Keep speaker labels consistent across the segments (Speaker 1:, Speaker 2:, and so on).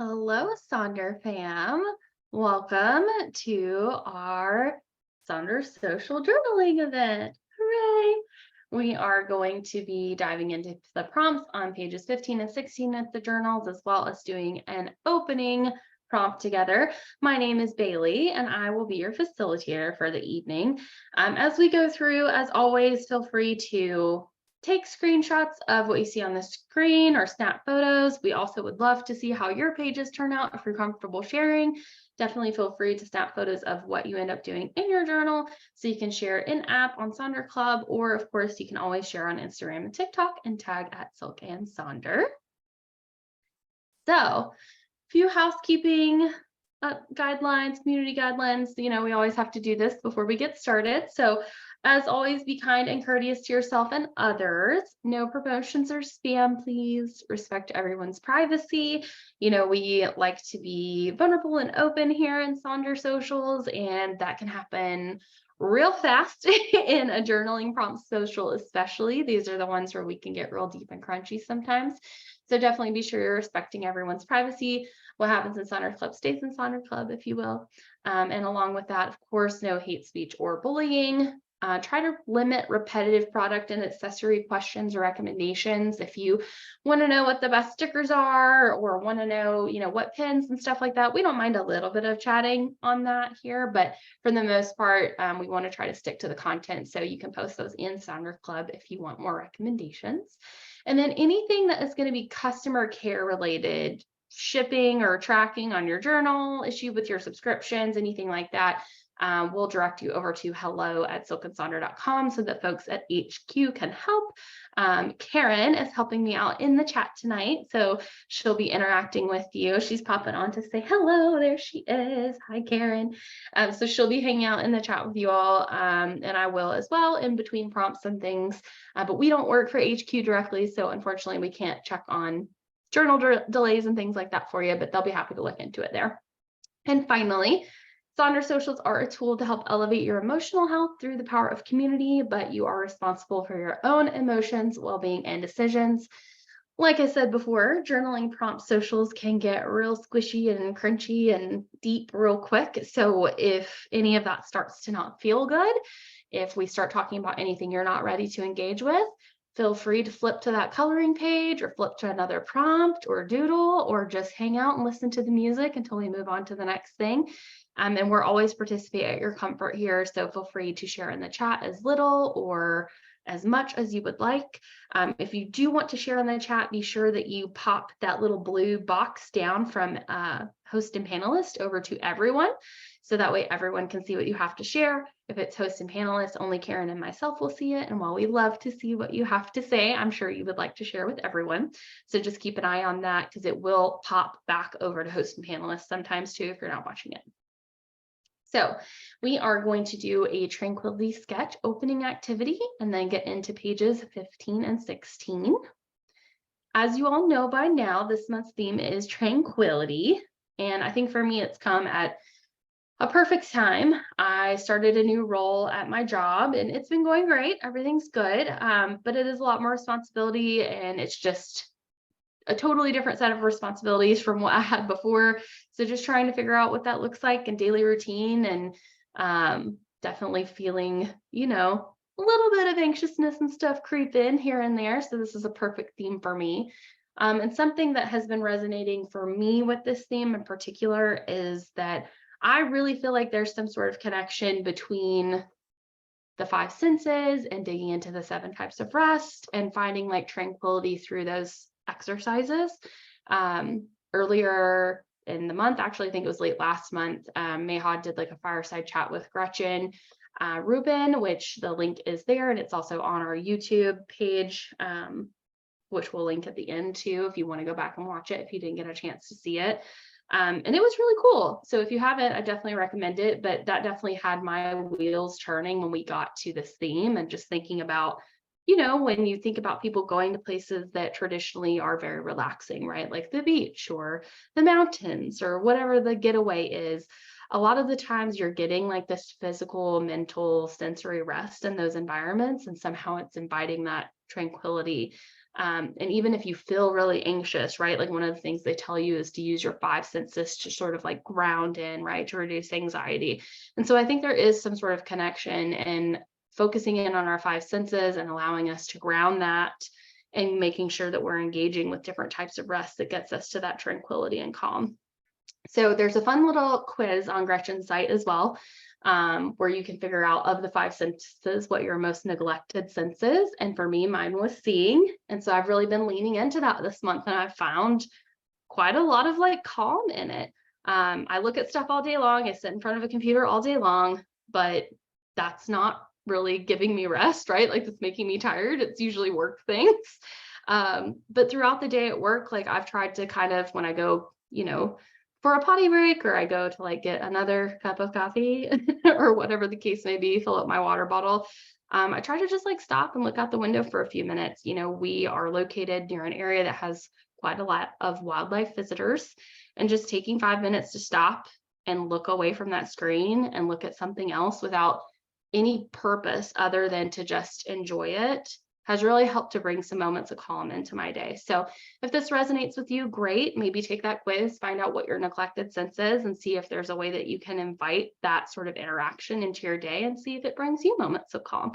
Speaker 1: Hello, Sonder fam. Welcome to our Sonder Social journaling event. Hooray! We are going to be diving into the prompts on pages 15 and 16 of the journals, as well as doing an opening prompt together. My name is Bailey, and I will be your facilitator for the evening. As we go through, as always, feel free to take screenshots of what you see on the screen or snap photos. We also would love to see how your pages turn out if you're comfortable sharing. Definitely feel free to snap photos of what you end up doing in your journal so you can share in app on Sonder Club, or of course, you can always share on Instagram and TikTok and tag at Silk and Sonder. So, few housekeeping guidelines, community guidelines. We always have to do this before we get started. So, as always, be kind and courteous to yourself and others. No promotions or spam, please. Respect everyone's privacy. We like to be vulnerable and open here in Sonder Socials, and that can happen real fast in a journaling prompt social, especially. These are the ones where we can get real deep and crunchy sometimes. So definitely be sure you're respecting everyone's privacy. What happens in Sonder Club stays in Sonder Club, if you will. And along with that, of course, no hate speech or bullying. Try to limit repetitive product and accessory questions or recommendations. If you want to know what the best stickers are or want to know, what pins and stuff like that, we don't mind a little bit of chatting on that here, but for the most part, we want to try to stick to the content. So you can post those in Sonder Club if you want more recommendations. And then anything that is going to be customer care related, shipping or tracking on your journal, issue with your subscriptions, anything like that, we'll direct you over to hello@silkandsonder.com so that folks at HQ can help. Karen is helping me out in the chat tonight, so she'll be interacting with you. She's popping on to say hello. There she is. Hi, Karen. So she'll be hanging out in the chat with you all, and I will as well in between prompts and things. But we don't work for HQ directly, so unfortunately we can't check on journal delays and things like that for you, but they'll be happy to look into it there. And finally, Sonder Socials are a tool to help elevate your emotional health through the power of community, but you are responsible for your own emotions, well-being, and decisions. Like I said before, journaling prompt socials can get real squishy and crunchy and deep real quick. So if any of that starts to not feel good, if we start talking about anything you're not ready to engage with, feel free to flip to that coloring page or flip to another prompt or doodle or just hang out and listen to the music until we move on to the next thing. And we're always participate at your comfort here. So feel free to share in the chat as little or as much as you would like. If you do want to share in the chat, be sure that you pop that little blue box down from host and panelist over to everyone. So that way everyone can see what you have to share. If it's host and panelist, only Karen and myself will see it. And while we love to see what you have to say, I'm sure you would like to share with everyone. So just keep an eye on that because it will pop back over to host and panelist sometimes too if you're not watching it. So we are going to do a tranquility sketch opening activity and then get into pages 15 and 16. As you all know by now, this month's theme is tranquility. And I think for me, it's come at a perfect time. I started a new role at my job and it's been going great. Everything's good, but it is a lot more responsibility and it's just a totally different set of responsibilities from what I had before. So just trying to figure out what that looks like in daily routine and definitely feeling, a little bit of anxiousness and stuff creep in here and there. So this is a perfect theme for me. And something that has been resonating for me with this theme in particular is that I really feel like there's some sort of connection between the five senses and digging into the 7 types of rest and finding like tranquility through those exercises. Earlier in the month, actually, I think it was late last month, Mayhad did like a fireside chat with Gretchen Rubin, which the link is there, and it's also on our YouTube page, which we'll link at the end too, if you want to go back and watch it, if you didn't get a chance to see it. And it was really cool. So if you haven't, I definitely recommend it, but that definitely had my wheels turning when we got to this theme and just thinking about, when you think about people going to places that traditionally are very relaxing, right? Like the beach or the mountains or whatever the getaway is, a lot of the times you're getting like this physical, mental, sensory rest in those environments. And somehow it's inviting that tranquility And even if you feel really anxious, right? Like one of the things they tell you is to use your five senses to sort of like ground in, right? To reduce anxiety. And so I think there is some sort of connection in focusing in on our five senses and allowing us to ground that and making sure that we're engaging with different types of rest that gets us to that tranquility and calm. So there's a fun little quiz on Gretchen's site as well, where you can figure out of the five senses what your most neglected sense is. And for me, mine was seeing. And so I've really been leaning into that this month, and I've found quite a lot of like calm in it. I look at stuff all day long. I sit in front of a computer all day long, but that's not really giving me rest, right? Like it's making me tired. It's usually work things. But throughout the day at work, like I've tried to kind of, when I go, for a potty break, or I go to like get another cup of coffee or whatever the case may be, fill up my water bottle. I try to just like stop and look out the window for a few minutes. We are located near an area that has quite a lot of wildlife visitors, and just taking 5 minutes to stop and look away from that screen and look at something else without any purpose other than to just enjoy it has really helped to bring some moments of calm into my day. So if this resonates with you, great. Maybe take that quiz, find out what your neglected sense is, and see if there's a way that you can invite that sort of interaction into your day and see if it brings you moments of calm.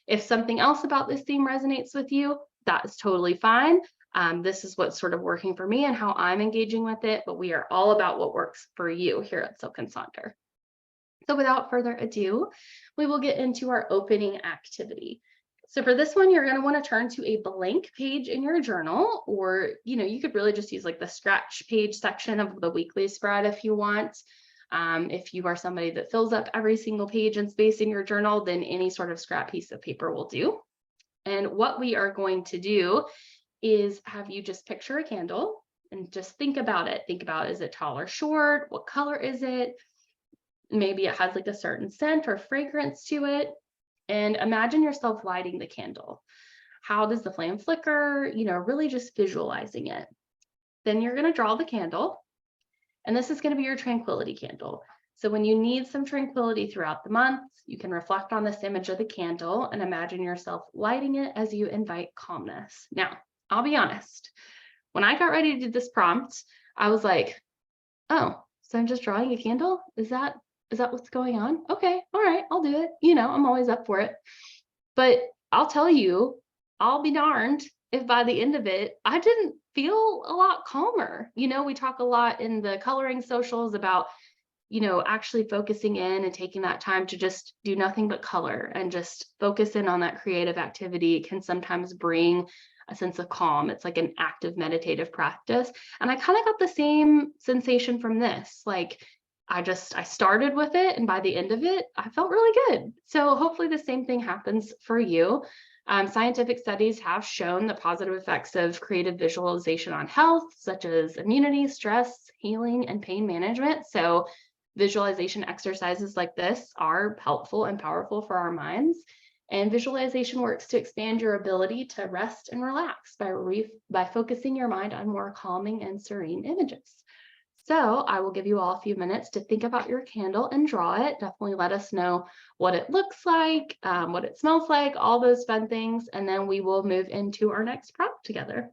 Speaker 1: If something else about this theme resonates with you, that is totally fine. This is what's sort of working for me and how I'm engaging with it, but we are all about what works for you here at Silk and Sonder. So without further ado, we will get into our opening activity. So for this one, you're going to want to turn to a blank page in your journal, or, you could really just use like the scratch page section of the weekly spread if you want. If you are somebody that fills up every single page and space in your journal, then any sort of scrap piece of paper will do. And what we are going to do is have you just picture a candle and just think about it. Think about, is it tall or short? What color is it? Maybe it has like a certain scent or fragrance to it. And imagine yourself lighting the candle. How does the flame flicker? Really just visualizing it. Then you're going to draw the candle. And this is going to be your tranquility candle. So when you need some tranquility throughout the month, you can reflect on this image of the candle and imagine yourself lighting it as you invite calmness. Now, I'll be honest. When I got ready to do this prompt, I was like, oh, so I'm just drawing a candle? Is that what's going on? Okay, all right, I'll do it. I'm always up for it. But I'll tell you, I'll be darned if by the end of it, I didn't feel a lot calmer. We talk a lot in the coloring socials about, actually focusing in and taking that time to just do nothing but color and just focus in on that creative activity can sometimes bring a sense of calm. It's like an active meditative practice. And I kind of got the same sensation from this. Like, I started with it, and by the end of it, I felt really good. So hopefully the same thing happens for you. Scientific studies have shown the positive effects of creative visualization on health, such as immunity, stress, healing, and pain management. So visualization exercises like this are helpful and powerful for our minds. And visualization works to expand your ability to rest and relax by focusing your mind on more calming and serene images. So I will give you all a few minutes to think about your candle and draw it. Definitely let us know what it looks like, what it smells like, all those fun things, and then we will move into our next prompt together.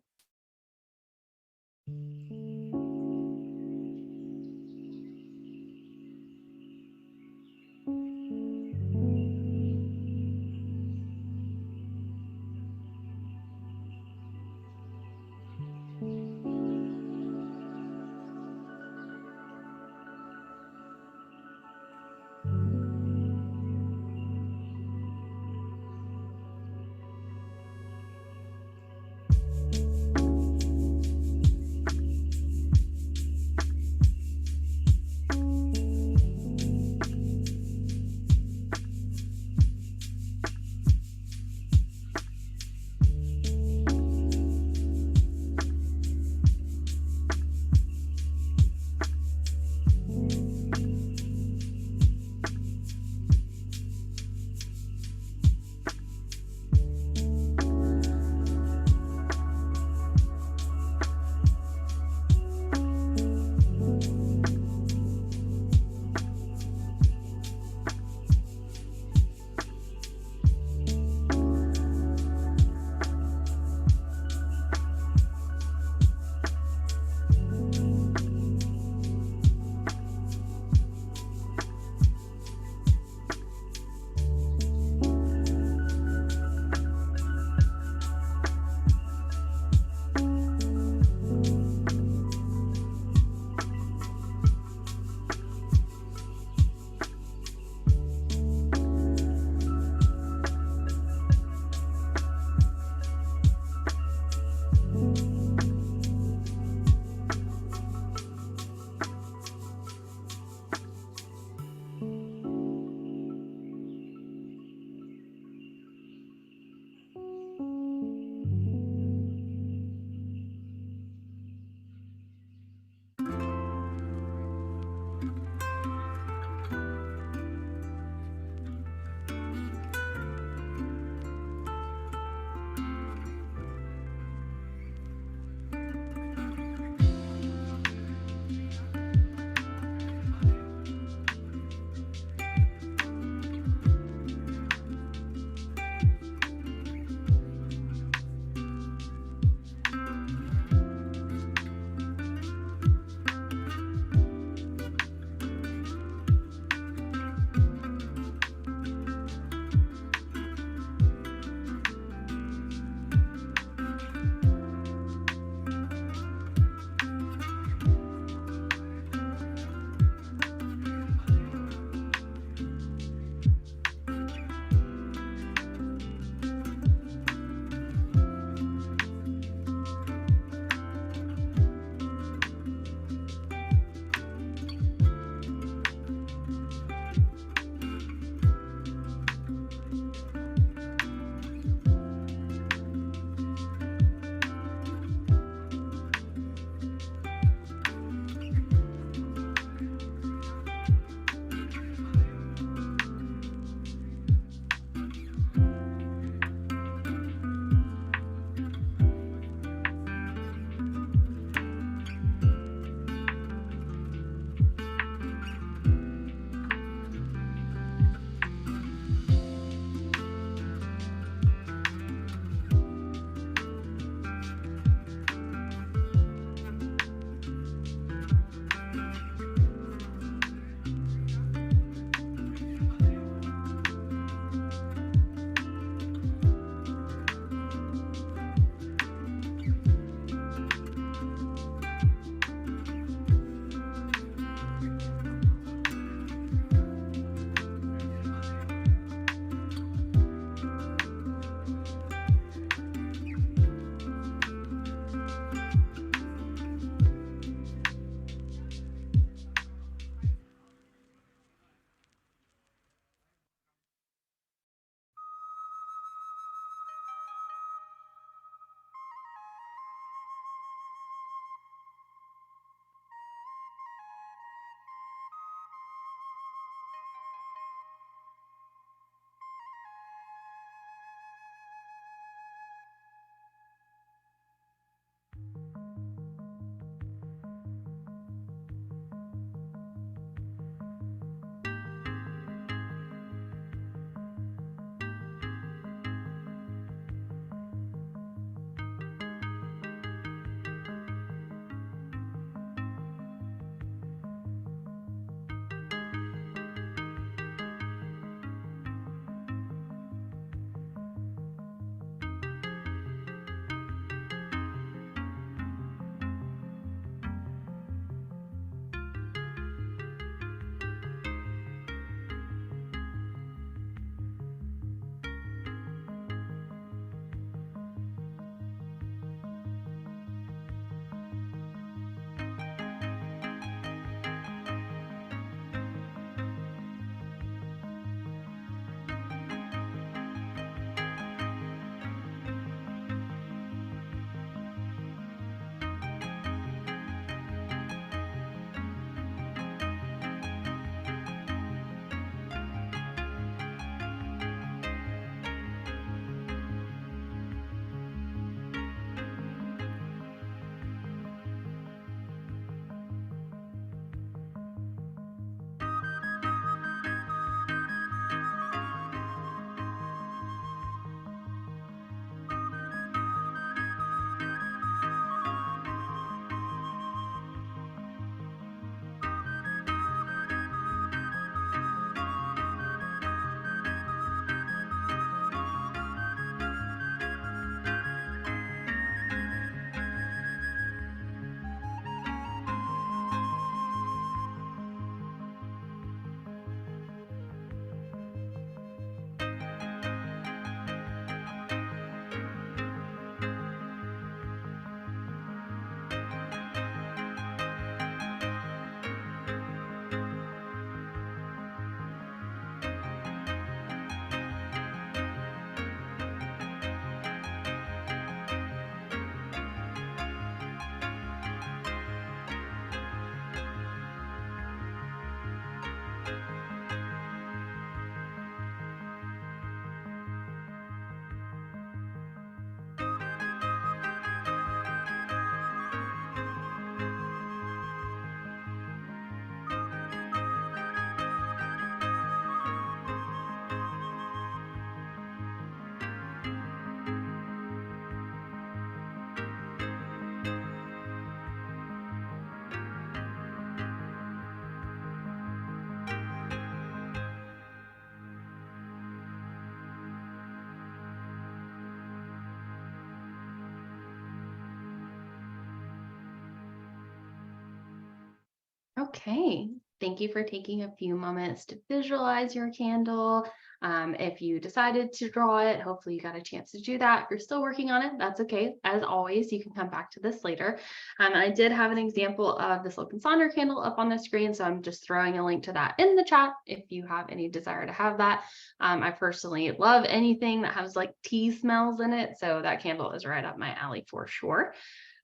Speaker 1: Okay. Thank you for taking a few moments to visualize your candle. If you decided to draw it, hopefully you got a chance to do that. If you're still working on it, that's okay. As always, you can come back to this later. I did have an example of the Silk and Sonder candle up on the screen, so I'm just throwing a link to that in the chat if you have any desire to have that. I personally love anything that has like tea smells in it, so that candle is right up my alley for sure.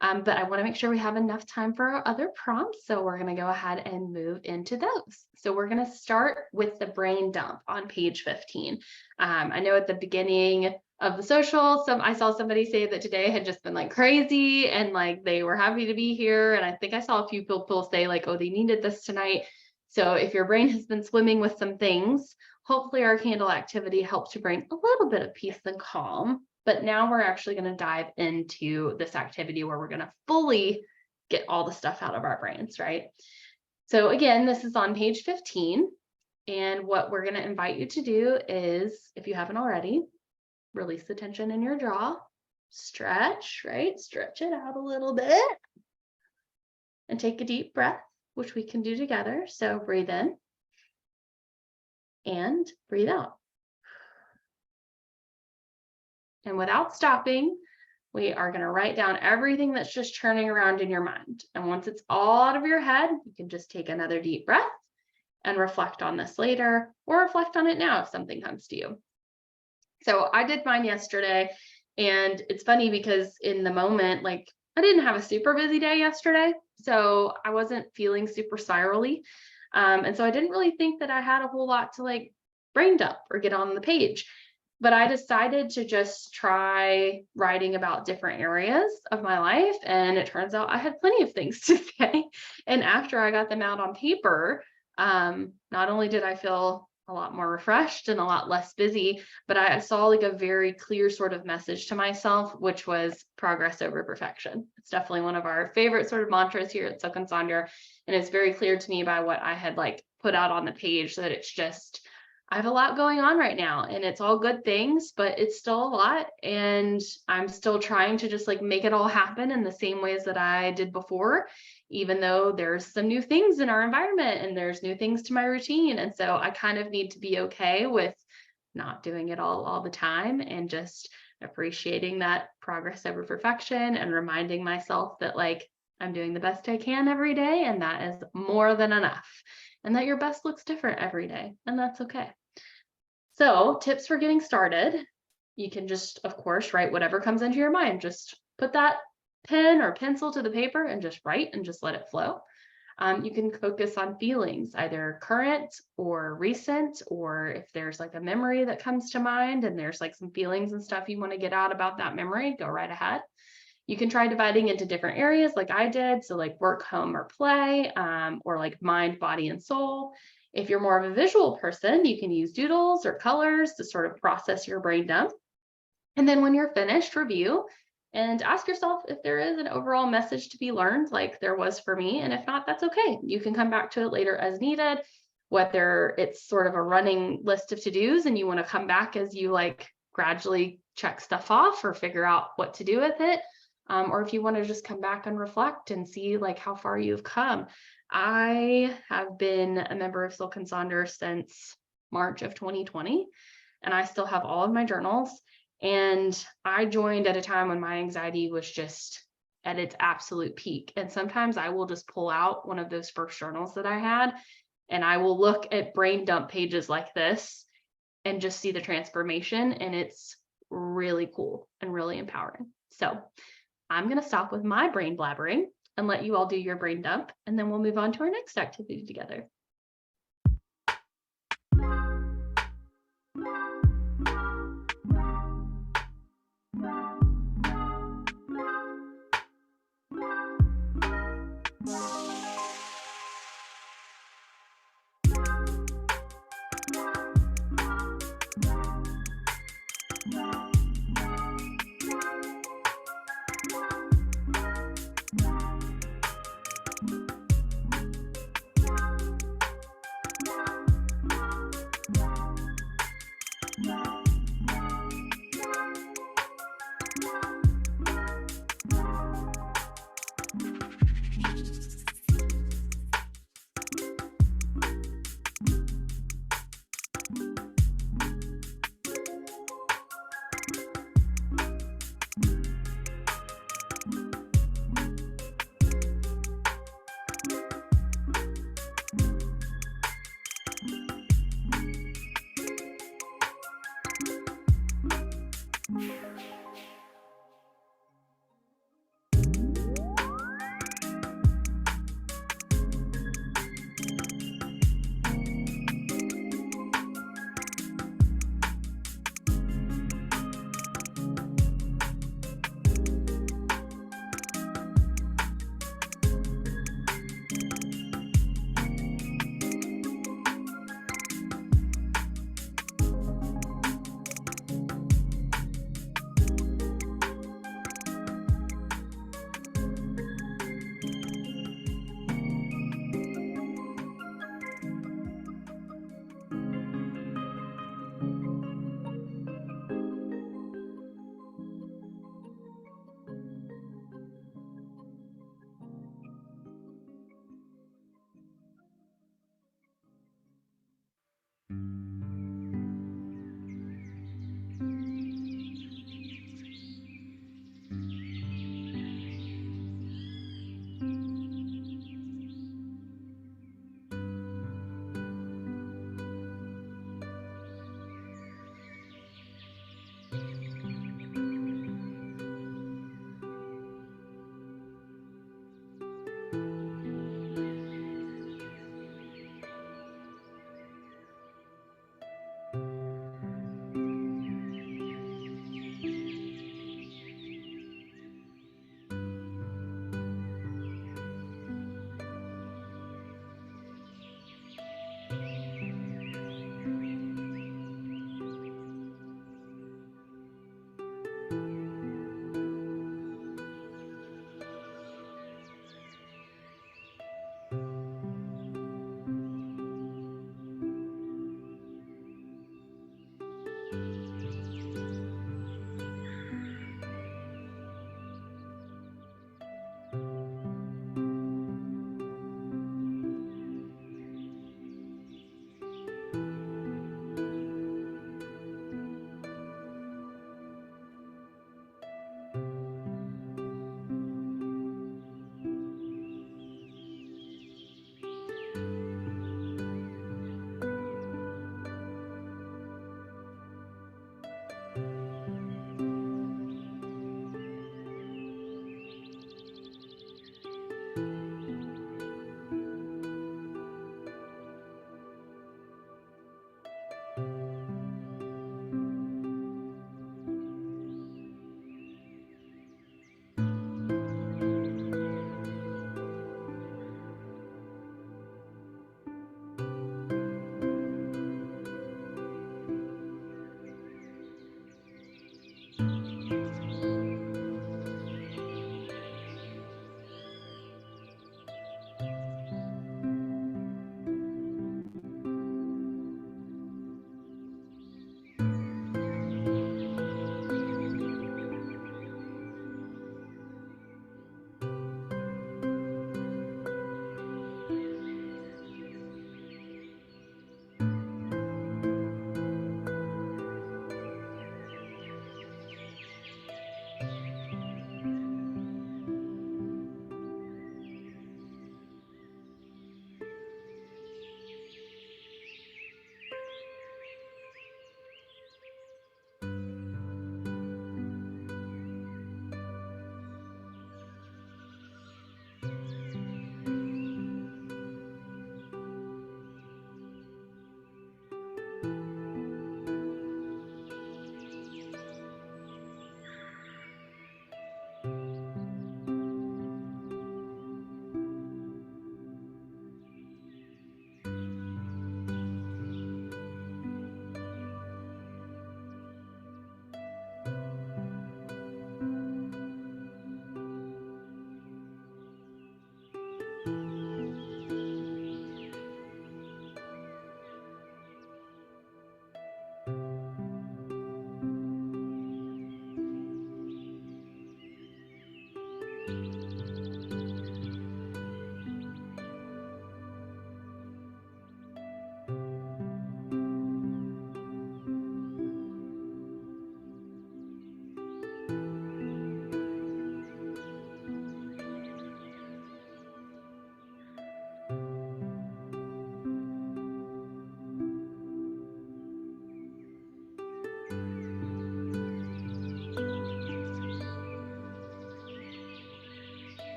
Speaker 1: But I want to make sure we have enough time for our other prompts. So we're going to go ahead and move into those. So we're going to start with the brain dump on page 15. I know at the beginning of the social, I saw somebody say that today had just been like crazy and like they were happy to be here. And I think I saw a few people say like, oh, they needed this tonight. So if your brain has been swimming with some things, hopefully our candle activity helps to bring a little bit of peace and calm. But now we're actually going to dive into this activity where we're going to fully get all the stuff out of our brains, right? So again, this is on page 15. And what we're going to invite you to do is, if you haven't already, release the tension in your jaw, stretch, right? Stretch it out a little bit and take a deep breath, which we can do together. So breathe in and breathe out. And without stopping, we are going to write down everything that's just churning around in your mind. And once it's all out of your head, you can just take another deep breath and reflect on this later, or reflect on it now if something comes to you. So I did mine yesterday, and it's funny because in the moment, like I didn't have a super busy day yesterday, so I wasn't feeling super spirally. And so I didn't really think that I had a whole lot to like brain dump or get on the page. But I decided to just try writing about different areas of my life. And it turns out I had plenty of things to say. And after I got them out on paper, not only did I feel a lot more refreshed and a lot less busy, but I saw like a very clear sort of message to myself, which was progress over perfection. It's definitely one of our favorite sort of mantras here at Silk and Sonder. And it's very clear to me by what I had like put out on the page that it's just, I have a lot going on right now and it's all good things, but it's still a lot. And I'm still trying to just like make it all happen in the same ways that I did before, even though there's some new things in our environment and there's new things to my routine. And so I kind of need to be okay with not doing it all the time and just appreciating that progress over perfection and reminding myself that like I'm doing the best I can every day. And that is more than enough. And that your best looks different every day, and that's okay. So tips for getting started. You can just, of course, write whatever comes into your mind. Just put that pen or pencil to the paper and just write and just let it flow. You can focus on feelings, either current or recent, or if there's like a memory that comes to mind and there's like some feelings and stuff you want to get out about that memory, go right ahead. You can try dividing into different areas like I did. So like work, home, or play, or like mind, body, and soul. If you're more of a visual person, you can use doodles or colors to sort of process your brain dump. And then when you're finished, review and ask yourself if there is an overall message to be learned like there was for me. And if not, that's okay. You can come back to it later as needed, whether it's sort of a running list of to-dos and you want to come back as you like gradually check stuff off or figure out what to do with it. Or if you want to just come back and reflect and see like how far you've come. I have been a member of Silk and Sonder since March of 2020, and I still have all of my journals. And I joined at a time when my anxiety was just at its absolute peak. And sometimes I will just pull out one of those first journals that I had, and I will look at brain dump pages like this and just see the transformation. And it's really cool and really empowering. So I'm going to stop with my brain blabbering and let you all do your brain dump, and then we'll move on to our next activity together.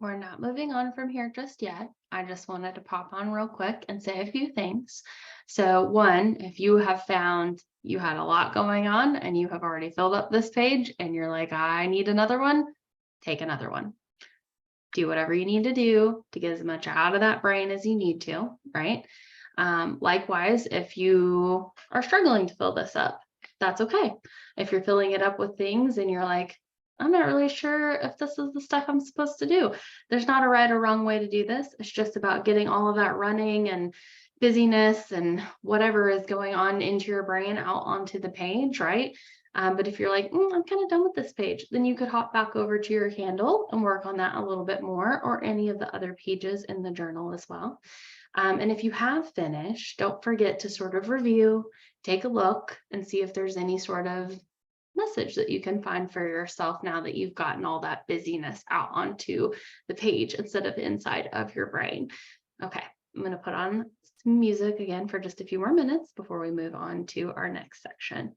Speaker 1: We're not moving on from here just yet. I just wanted to pop on real quick and say a few things. So, one, if you have found you had a lot going on and you have already filled up this page and you're like, I need another one, take another one. Do whatever you need to do to get as much out of that brain as you need to, right? Likewise, if you are struggling to fill this up, that's okay. If you're filling it up with things and you're like, I'm not really sure if this is the stuff I'm supposed to do. There's not a right or wrong way to do this. It's just about getting all of that running and busyness and whatever is going on into your brain out onto the page, right? But if you're like, I'm kind of done with this page, then you could hop back over to your handle and work on that a little bit more, or any of the other pages in the journal as well. And if you have finished, don't forget to sort of review, take a look, and see if there's any sort of message that you can find for yourself now that you've gotten all that busyness out onto the page instead of inside of your brain. Okay, I'm going to put on some music again for just a few more minutes before we move on to our next section.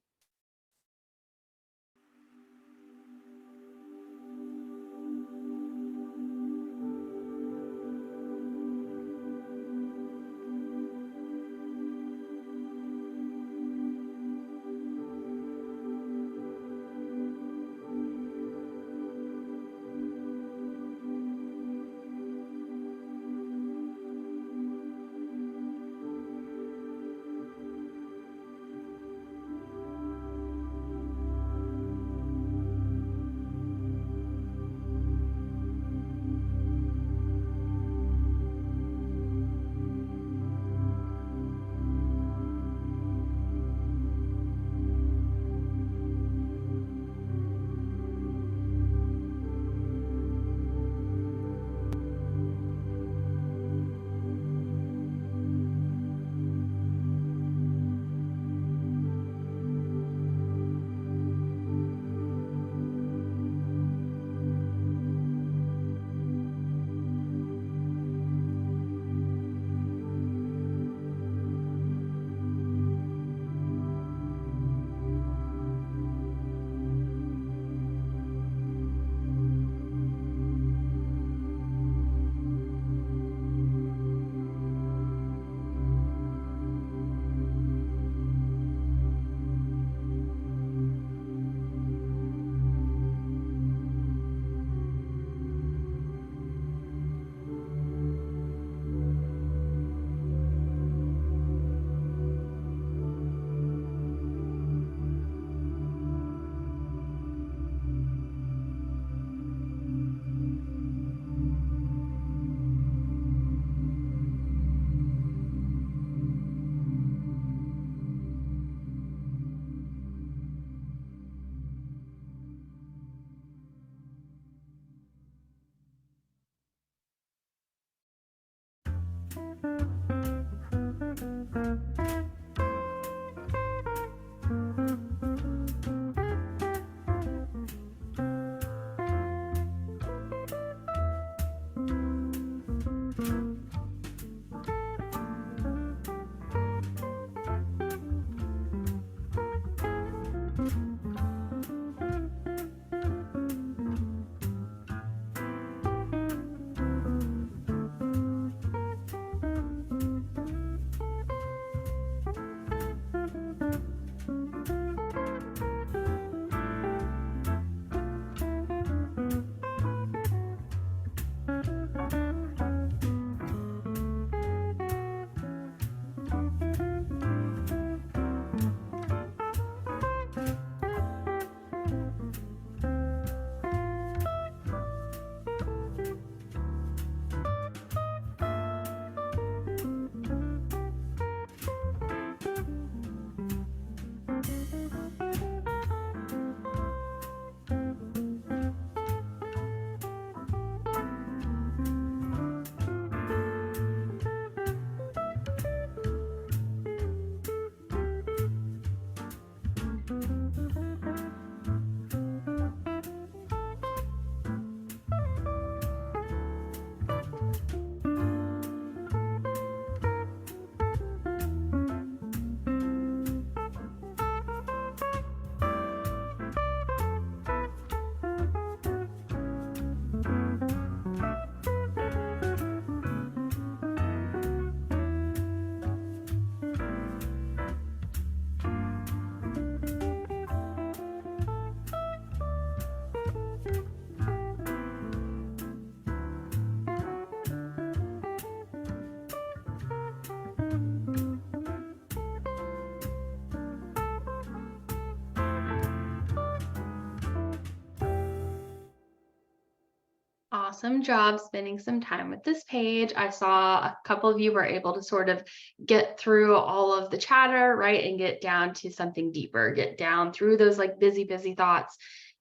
Speaker 1: Awesome job spending some time with this page. I saw a couple of you were able to sort of get through all of the chatter, right? And get down to something deeper, get down through those like busy thoughts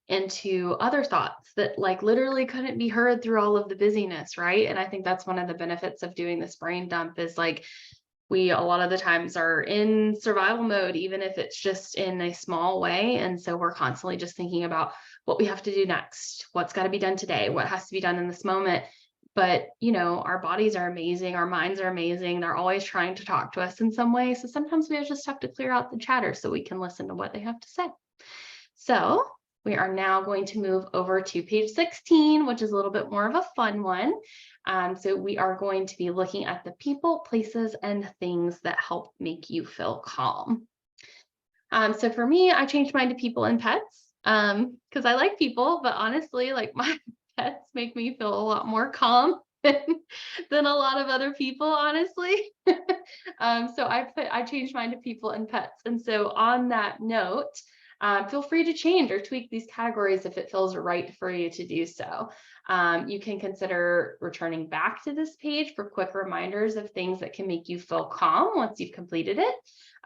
Speaker 1: into other thoughts that like literally couldn't be heard through all of the busyness, right? And I think that's one of the benefits of doing this brain dump is like we a lot of the times are in survival mode, even if it's just in a small way. And so we're constantly just thinking about what we have to do next, what's got to be done today, what has to be done in this moment. But, our bodies are amazing, our minds are amazing. They're always trying to talk to us in some way. So sometimes we just have to clear out the chatter so we can listen to what they have to say. So we are now going to move over to page 16, which is a little bit more of a fun one. So we are going to be looking at the people, places, and things that help make you feel calm. So for me, I changed mine to people and pets because I like people, but honestly, like my pets make me feel a lot more calm than a lot of other people, honestly. So I changed mine to people and pets. And so on that note, feel free to change or tweak these categories if it feels right for you to do so. You can consider returning back to this page for quick reminders of things that can make you feel calm once you've completed it.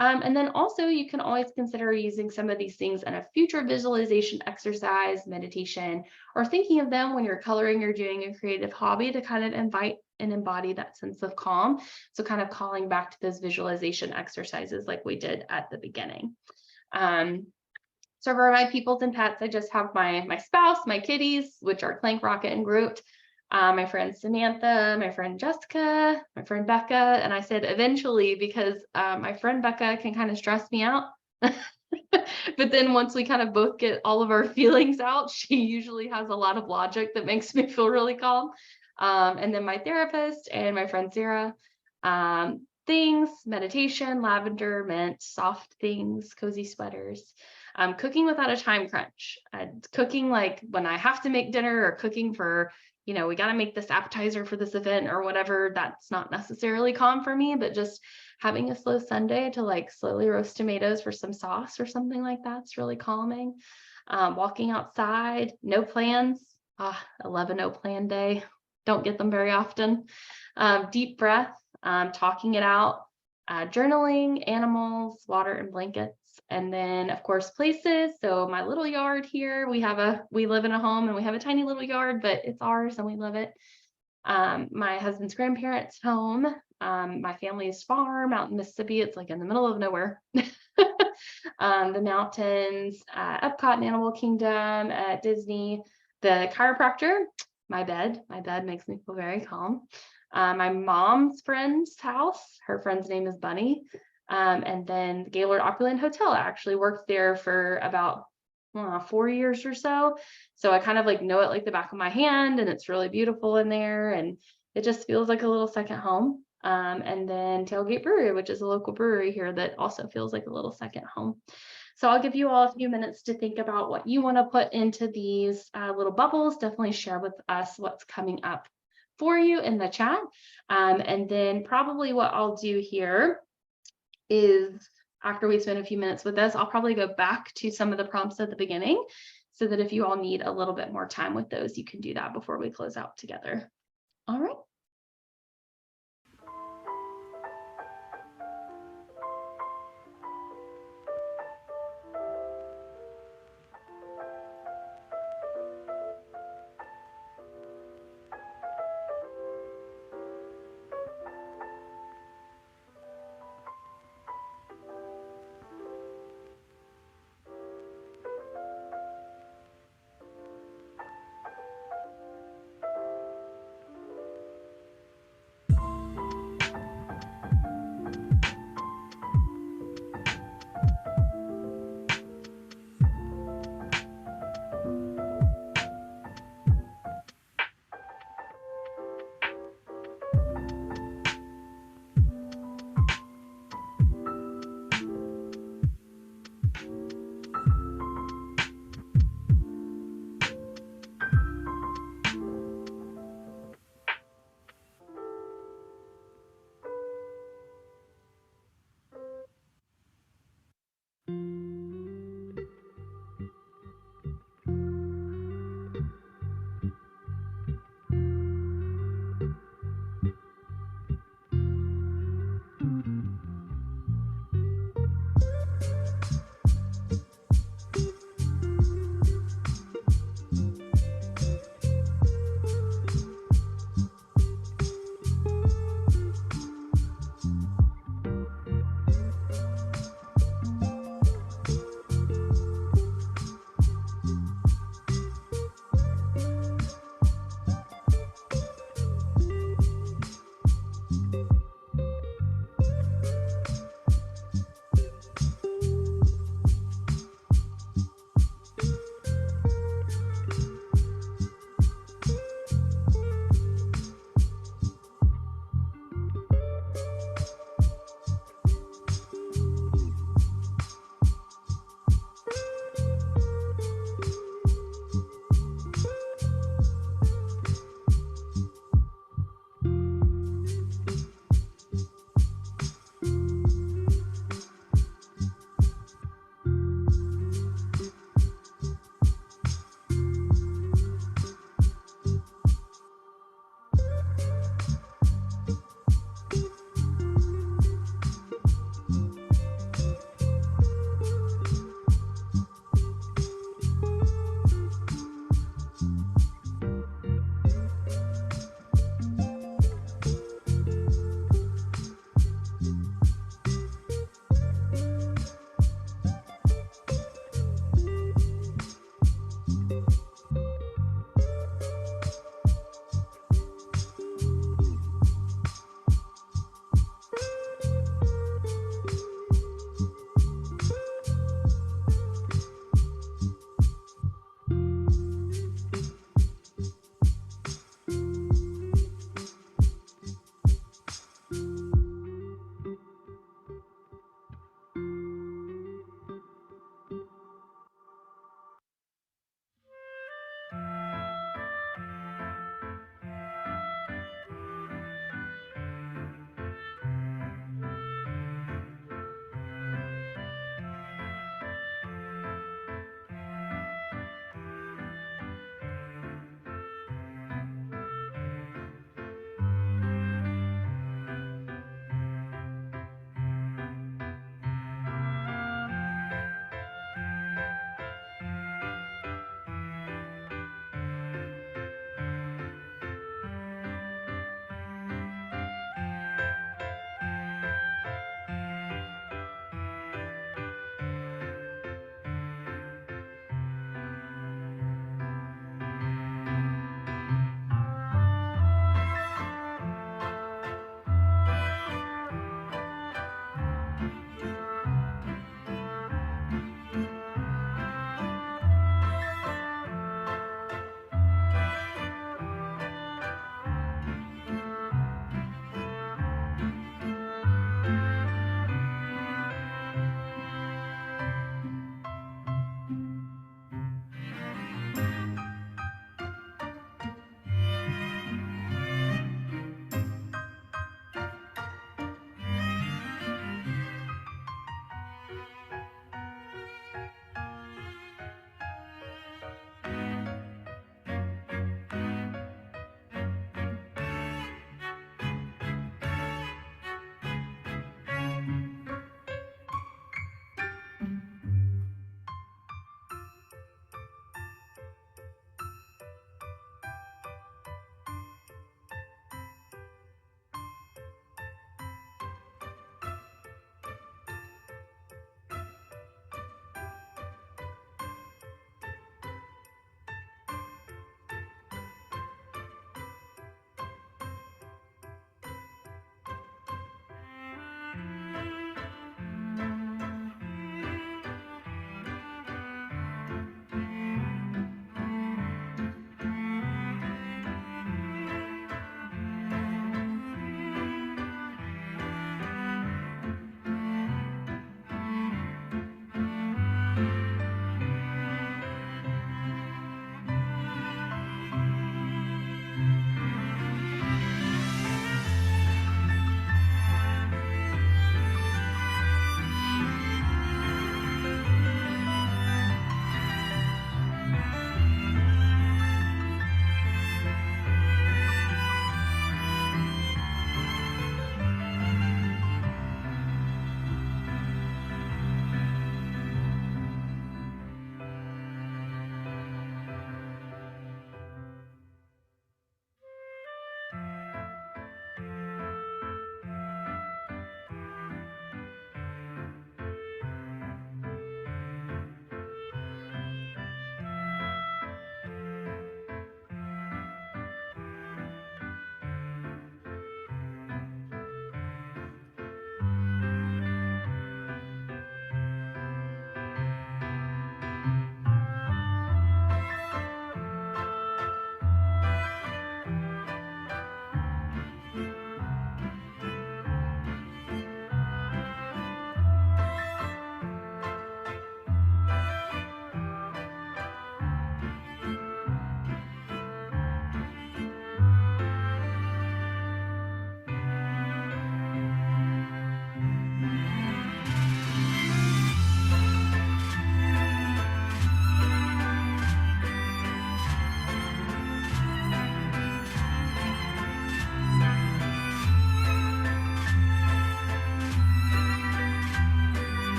Speaker 1: And then also you can always consider using some of these things in a future visualization exercise, meditation, or thinking of them when you're coloring or doing a creative hobby to kind of invite and embody that sense of calm. So kind of calling back to those visualization exercises like we did at the beginning. So for my peoples and pets, I just have my spouse, my kitties, which are Clank, Rocket, and Groot, my friend Samantha, my friend Jessica, my friend Becca, and I said eventually because my friend Becca can kind of stress me out. But then once we kind of both get all of our feelings out, she usually has a lot of logic that makes me feel really calm. And then my therapist and my friend Sarah. Things, meditation, lavender, mint, soft things, cozy sweaters. Cooking without a time crunch. Cooking like when I have to make dinner or cooking for, we got to make this appetizer for this event or whatever. That's not necessarily calm for me, but just having a slow Sunday to like slowly roast tomatoes for some sauce or something like that's really calming. Walking outside, no plans. I love a no plan day. Don't get them very often. Deep breath, talking it out, journaling, animals, water, and blankets. And then of course, places. So my little yard here, we live in a home and we have a tiny little yard, but it's ours and we love it. My husband's grandparents' home, my family's farm out in Mississippi. It's like in the middle of nowhere. The mountains, Epcot and Animal Kingdom, at Disney, the chiropractor, my bed makes me feel very calm. My mom's friend's house, her friend's name is Bunny. And then the Gaylord Opulent Hotel, I actually worked there for about 4 years or so. So I kind of like know it like the back of my hand, and it's really beautiful in there. And it just feels like a little second home. And then Tailgate Brewery, which is a local brewery here that also feels like a little second home. So I'll give you all a few minutes to think about what you want to put into these little bubbles. Definitely share with us what's coming up for you in the chat. And then probably what I'll do here is after we spend a few minutes with this, I'll probably go back to some of the prompts at the beginning so that if you all need a little bit more time with those, you can do that before we close out together. All right.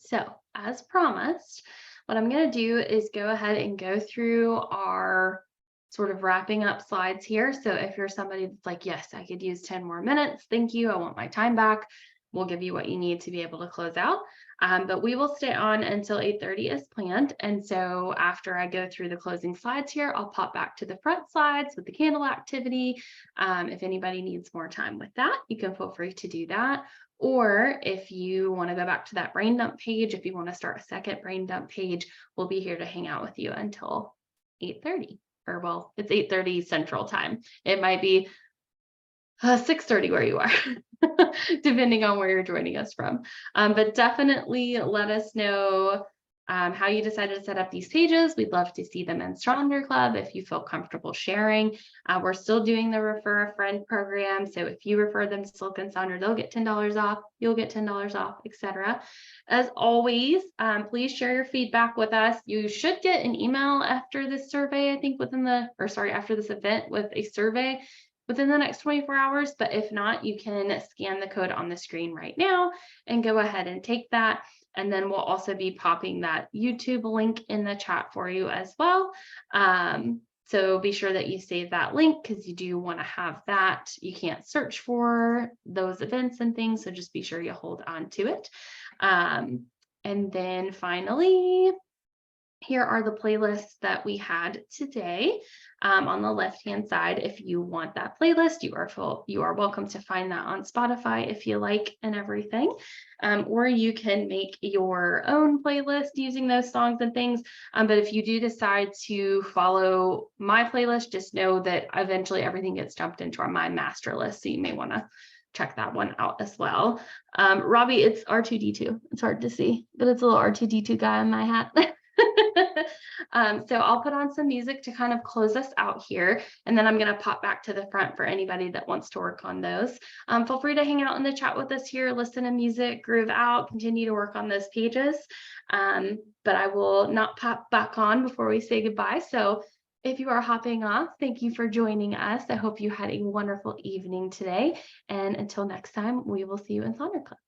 Speaker 1: So, as promised, what I'm going to do is go ahead and go through our sort of wrapping up slides here. So, if you're somebody that's like, yes, I could use 10 more minutes, thank you, I want my time back, we'll give you what you need to be able to close out. But we will stay on until 8:30 as planned. And so, after I go through the closing slides here, I'll pop back to the front slides with the candle activity. If anybody needs more time with that, you can feel free to do that. Or if you want to go back to that brain dump page, if you want to start a second brain dump page, we'll be here to hang out with you until 8:30. Or well, it's 8:30 Central Time. It might be 6:30 where you are, depending on where you're joining us from. But definitely let us know how you decided to set up these pages. We'd love to see them in Sonder Club if you feel comfortable sharing. We're still doing the Refer a Friend program. So if you refer them to Silk and Sonder, they'll get $10 off, you'll get $10 off, etc. As always, please share your feedback with us. You should get an email after this survey, I think after this event with a survey within the next 24 hours. But if not, you can scan the code on the screen right now and go ahead and take that. And then we'll also be popping that YouTube link in the chat for you as well. So be sure that you save that link because you do want to have that. You can't search for those events and things, so just be sure you hold on to it. And then finally, here are the playlists that we had today. On the left-hand side, if you want that playlist, you are welcome to find that on Spotify if you like and everything. Or you can make your own playlist using those songs and things. But if you do decide to follow my playlist, just know that eventually everything gets dumped into my master list. So you may want to check that one out as well. Robbie, it's R2D2. It's hard to see, but it's a little R2D2 guy on my hat. So I'll put on some music to kind of close us out here, and then I'm going to pop back to the front for anybody that wants to work on those. Feel free to hang out in the chat with us here, listen to music, groove out, continue to work on those pages. But I will not pop back on before we say goodbye. So if you are hopping off, thank you for joining us. I hope you had a wonderful evening today. And until next time, we will see you in Sonder Club.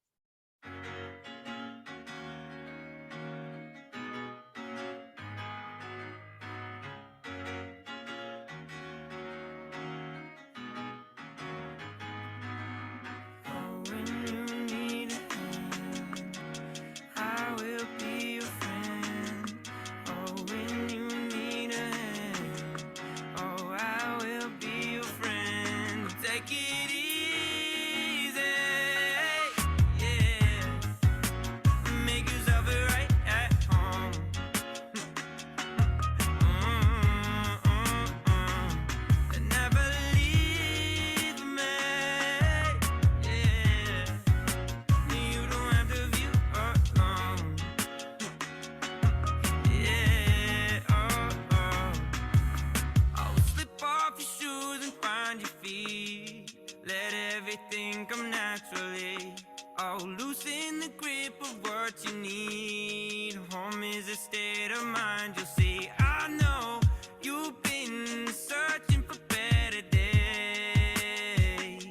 Speaker 2: Loosen the grip of what you need. Home is a state of mind. You'll see, I know you've been searching for better days.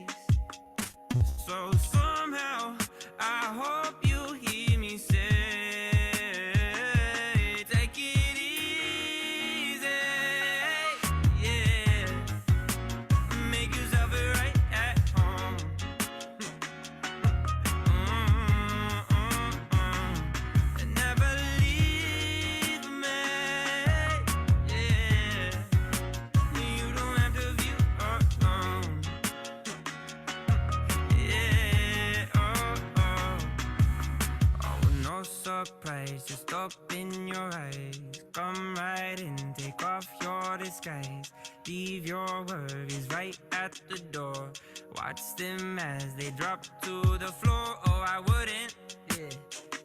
Speaker 2: So somehow I hope you hear me say, take it easy, yeah. Make yourself right at home. Never leave me, yeah. You don't have to view alone, yeah. Oh, no surprise, just open your eyes. Come right in, take off your disguise. Leave your worries right at the door. Watch them as they drop to the floor. Oh, I wouldn't, yeah,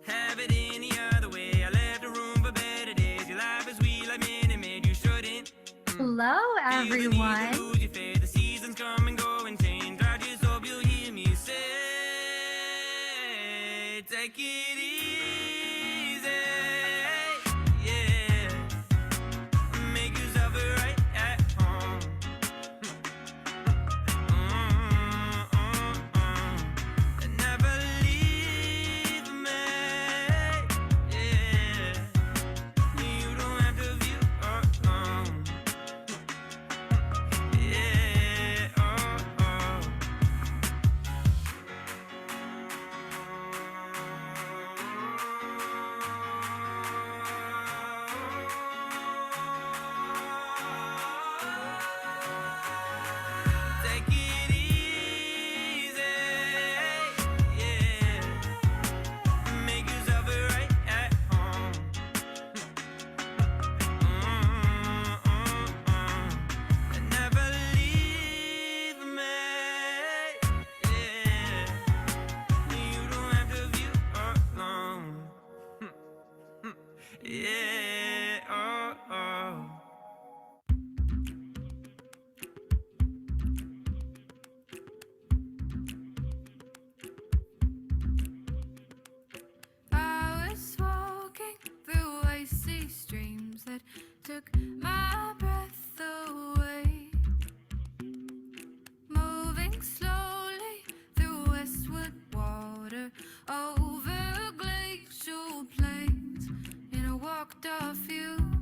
Speaker 2: have it any other way. I left the room for better days. Your life is sweet like Minute Maid. You shouldn't
Speaker 3: Hello,
Speaker 2: feel the need to
Speaker 3: everyone.
Speaker 2: lose your faith. The seasons come and go and change. I just hope you'll hear me say, take it easy, yeah. Make yourself right at home. Never leave me, Yeah, oh, oh. I was walking through icy streams that took my breath away, moving slowly through westward water, over glacial plains, and I walked off you.